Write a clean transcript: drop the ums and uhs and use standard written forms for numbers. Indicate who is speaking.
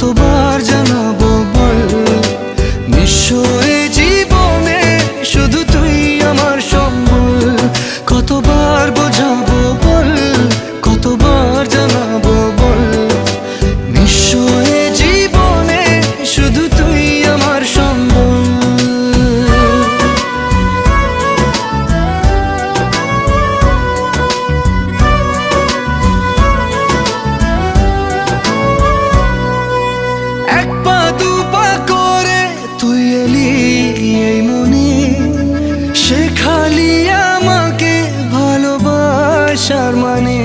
Speaker 1: কতবার জানাবো বল, নিঃস্ব এ জীবনে শুধু তুই আমার সম্বল। কতবার বোঝাবো বল, কতবার জানাবো বল, নিঃস্ব এ জীবনে শুধু তুই আমার সম্বল। এক পা দু পা করে তুই এলি এই মনে, শেখালি আমাকে ভালোবাসার মানে।